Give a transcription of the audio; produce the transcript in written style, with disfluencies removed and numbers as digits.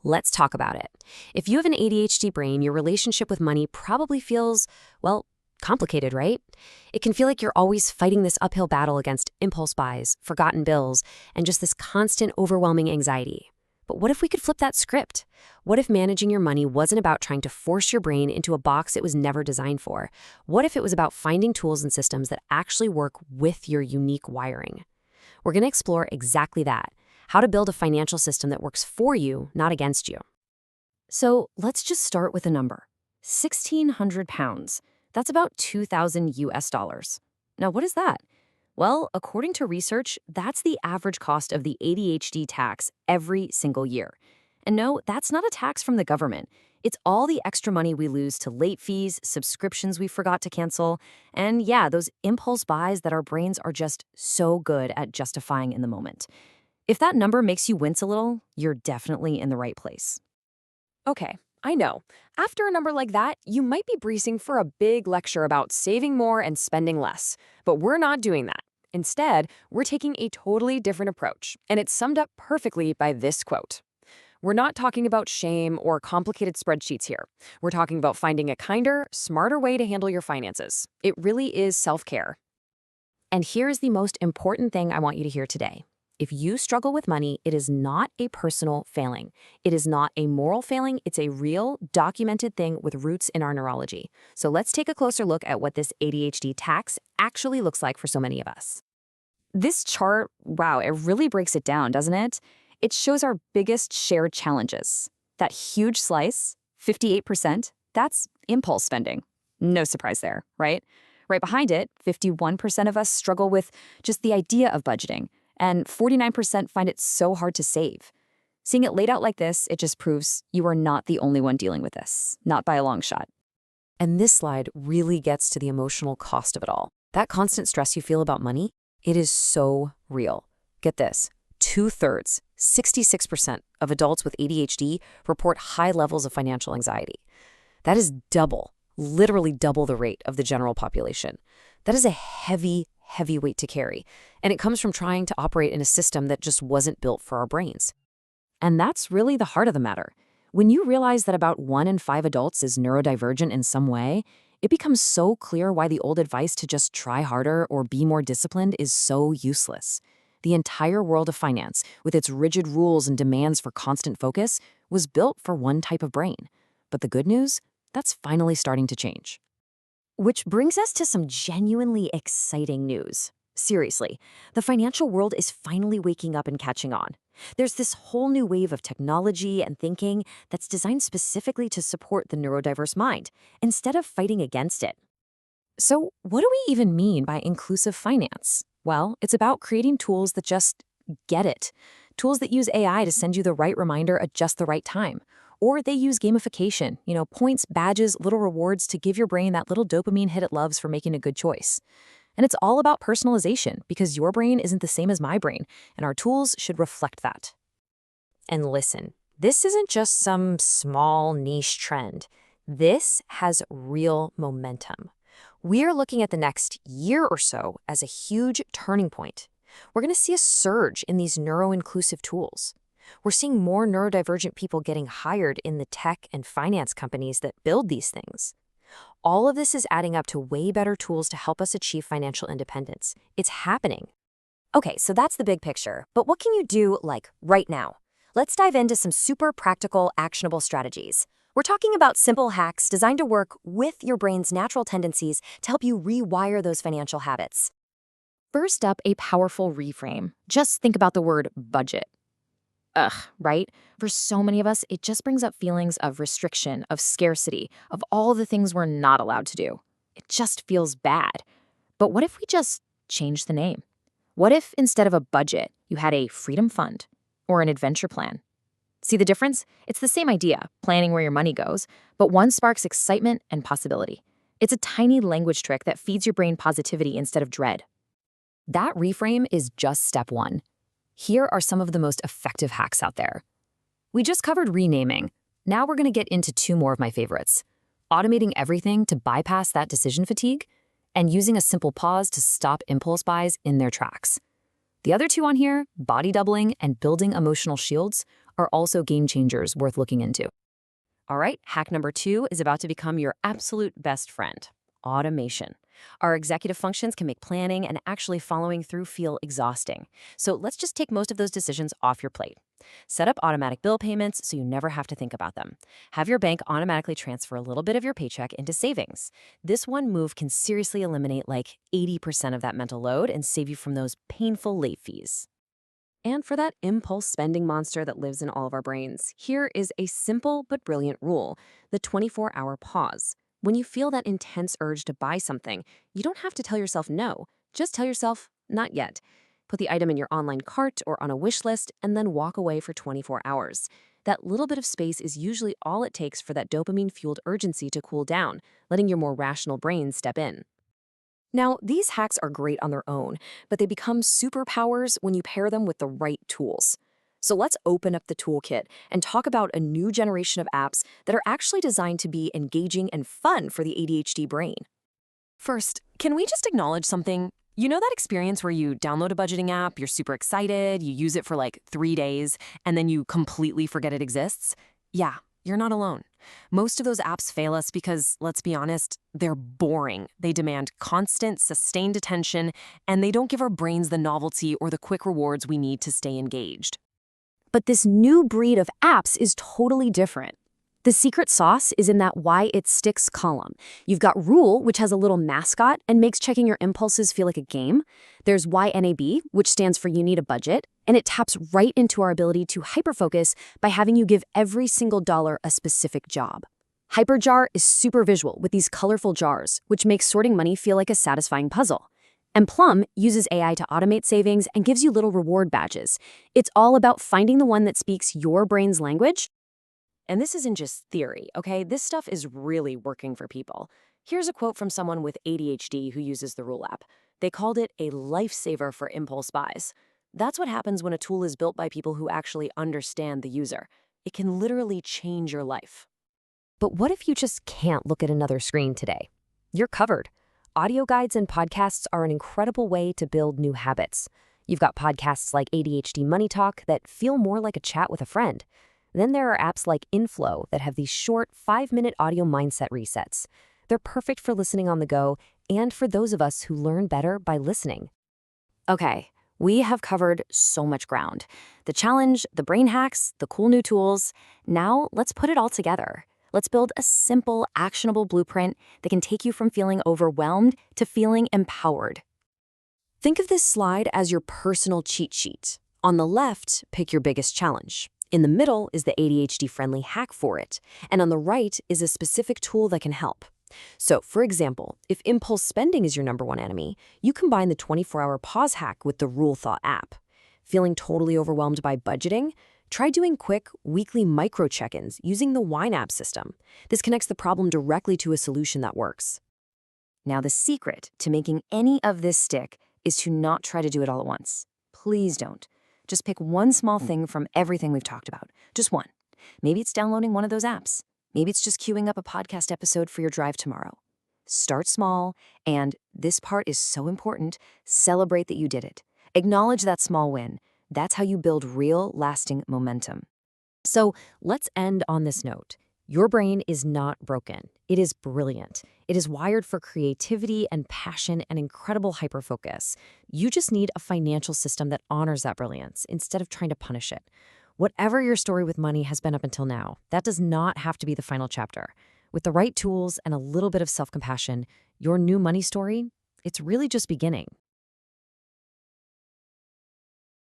Let's talk about it. If you have an ADHD brain, your relationship with money probably feels, well, complicated, right? It can feel like you're always fighting this uphill battle against impulse buys, forgotten bills, and just this constant overwhelming anxiety. But what if we could flip that script? What if managing your money wasn't about trying to force your brain into a box it was never designed for? What if it was about finding tools and systems that actually work with your unique wiring? We're going to explore exactly that, how to build a financial system that works for you, not against you. So let's just start with a number. 1,600 pounds. That's about 2,000 US dollars. Now, what is that? Well, according to research, that's the average cost of the ADHD tax every single year. And no, that's not a tax from the government. It's all the extra money we lose to late fees, subscriptions we forgot to cancel, and yeah, those impulse buys that our brains are just so good at justifying in the moment. If that number makes you wince a little, you're definitely in the right place. Okay, I know. After a number like that, you might be bracing for a big lecture about saving more and spending less. But we're not doing that. Instead, we're taking a totally different approach, and it's summed up perfectly by this quote. We're not talking about shame or complicated spreadsheets here. We're talking about finding a kinder, smarter way to handle your finances. It really is self-care. And here's the most important thing I want you to hear today. If you struggle with money, it is not a personal failing. It is not a moral failing. It's a real, documented thing with roots in our neurology. So let's take a closer look at what this ADHD tax actually looks like for so many of us. This chart, wow, it really breaks it down, doesn't it? It shows our biggest shared challenges. That huge slice, 58%, that's impulse spending. No surprise there, right? Right behind it, 51% of us struggle with just the idea of budgeting, and 49% find it so hard to save. Seeing it laid out like this, it just proves you are not the only one dealing with this, not by a long shot. And this slide really gets to the emotional cost of it all. That constant stress you feel about money, it is so real. Get this, 2/3, 66% of adults with ADHD report high levels of financial anxiety. That is double, literally double the rate of the general population. That is a heavy weight to carry, and it comes from trying to operate in a system that just wasn't built for our brains. And that's really the heart of the matter. When you realize that about 1 in 5 adults is neurodivergent in some way, it becomes so clear why the old advice to just try harder or be more disciplined is so useless. The entire world of finance, with its rigid rules and demands for constant focus, was built for one type of brain. But the good news? That's finally starting to change. Which brings us to some genuinely exciting news. Seriously, the financial world is finally waking up and catching on. There's this whole new wave of technology and thinking that's designed specifically to support the neurodiverse mind, instead of fighting against it. So, what do we even mean by inclusive finance? Well, it's about creating tools that just get it. Tools that use AI to send you the right reminder at just the right time. Or they use gamification, points, badges, little rewards to give your brain that little dopamine hit it loves for making a good choice. And it's all about personalization, because your brain isn't the same as my brain, and our tools should reflect that. And listen, this isn't just some small niche trend. This has real momentum. We're looking at the next year or so as a huge turning point. We're going to see a surge in these neuro-inclusive tools. We're seeing more neurodivergent people getting hired in the tech and finance companies that build these things. All of this is adding up to way better tools to help us achieve financial independence. It's happening. Okay, so that's the big picture. But what can you do, right now? Let's dive into some super practical, actionable strategies. We're talking about simple hacks designed to work with your brain's natural tendencies to help you rewire those financial habits. First up, a powerful reframe. Just think about the word budget. Ugh, right? For so many of us, it just brings up feelings of restriction, of scarcity, of all the things we're not allowed to do. It just feels bad. But what if we just change the name? What if instead of a budget, you had a freedom fund or an adventure plan? See the difference? It's the same idea, planning where your money goes, but one sparks excitement and possibility. It's a tiny language trick that feeds your brain positivity instead of dread. That reframe is just step one. Here are some of the most effective hacks out there. We just covered renaming. Now we're going to get into 2 more of my favorites. Automating everything to bypass that decision fatigue, and using a simple pause to stop impulse buys in their tracks. The other 2 on here, body doubling and building emotional shields, are also game changers worth looking into. All right, hack number 2 is about to become your absolute best friend: automation. Our executive functions can make planning and actually following through feel exhausting. So let's just take most of those decisions off your plate. Set up automatic bill payments so you never have to think about them. Have your bank automatically transfer a little bit of your paycheck into savings. This one move can seriously eliminate like 80% of that mental load and save you from those painful late fees. And for that impulse spending monster that lives in all of our brains, here is a simple but brilliant rule: the 24-hour pause. When you feel that intense urge to buy something, you don't have to tell yourself no. Just tell yourself, not yet. Put the item in your online cart or on a wish list, and then walk away for 24 hours. That little bit of space is usually all it takes for that dopamine-fueled urgency to cool down, letting your more rational brain step in. Now, these hacks are great on their own, but they become superpowers when you pair them with the right tools. So let's open up the toolkit and talk about a new generation of apps that are actually designed to be engaging and fun for the ADHD brain. First, can we just acknowledge something? You know that experience where you download a budgeting app, you're super excited, you use it for like 3 days, and then you completely forget it exists? Yeah, you're not alone. Most of those apps fail us because, let's be honest, they're boring. They demand constant, sustained attention, and they don't give our brains the novelty or the quick rewards we need to stay engaged. But this new breed of apps is totally different. The secret sauce is in that why it sticks column. You've got Rule, which has a little mascot and makes checking your impulses feel like a game. There's YNAB, which stands for You Need a Budget, and it taps right into our ability to hyperfocus by having you give every single dollar a specific job. Hyperjar is super visual with these colorful jars, which makes sorting money feel like a satisfying puzzle. And Plum uses AI to automate savings and gives you little reward badges. It's all about finding the one that speaks your brain's language. And this isn't just theory, okay? This stuff is really working for people. Here's a quote from someone with ADHD who uses the Rule app. They called it a lifesaver for impulse buys. That's what happens when a tool is built by people who actually understand the user. It can literally change your life. But what if you just can't look at another screen today? You're covered. Audio guides and podcasts are an incredible way to build new habits. You've got podcasts like ADHD Money Talk that feel more like a chat with a friend. Then there are apps like Inflow that have these short 5-minute audio mindset resets. They're perfect for listening on the go and for those of us who learn better by listening. Okay, we have covered so much ground. The challenge, the brain hacks, the cool new tools. Now let's put it all together. Let's build a simple, actionable blueprint that can take you from feeling overwhelmed to feeling empowered. Think of this slide as your personal cheat sheet. On the left, pick your biggest challenge. In the middle is the ADHD-friendly hack for it. And on the right is a specific tool that can help. So, for example, if impulse spending is your number one enemy, you combine the 24-hour pause hack with the Rule Thought app. Feeling totally overwhelmed by budgeting? Try doing quick, weekly micro check-ins using the Wine app system. This connects the problem directly to a solution that works. Now, the secret to making any of this stick is to not try to do it all at once. Please don't. Just pick one small thing from everything we've talked about. Just one. Maybe it's downloading one of those apps. Maybe it's just queuing up a podcast episode for your drive tomorrow. Start small, and this part is so important, celebrate that you did it. Acknowledge that small win. That's how you build real, lasting momentum. So let's end on this note. Your brain is not broken. It is brilliant. It is wired for creativity and passion and incredible hyperfocus. You just need a financial system that honors that brilliance instead of trying to punish it. Whatever your story with money has been up until now, that does not have to be the final chapter. With the right tools and a little bit of self-compassion, your new money story, it's really just beginning.